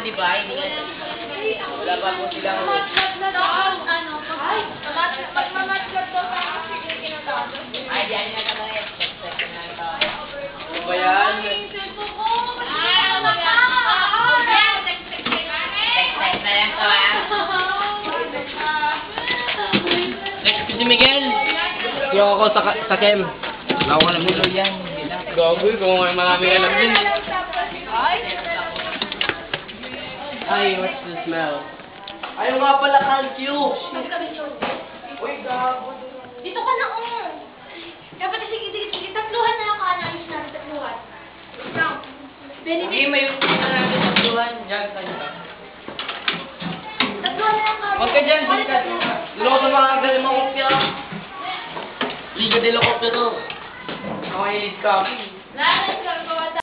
di ba? Hindi nga. Wala pa po silang... Pag mamatlat daw sa kasi kinatado. Ay, di ano nga naman eh. Second na ito. Ano ba yan? Text na yan to ah. Next ko si Miguel. Yung ako sa Kem. Wala ko alam Gulo yun. yan. Gago, kung may maraming alam din. Ay, what's the smell? Ayaw nga pala, Calcio. Uy, gago. Dito ka na, Dapat sige, tatluhan na lang ka na. Ayos natin, tatluhan. Hindi, may ulit na natin sa tuhan. Diyan, tayo ka. Tatluhan na lang ka. Huwag ka dyan, hindi ka. Loko sa mga galing mga kopya. Liga de la Kopya to. Ako yung lead copy. Lahat ka.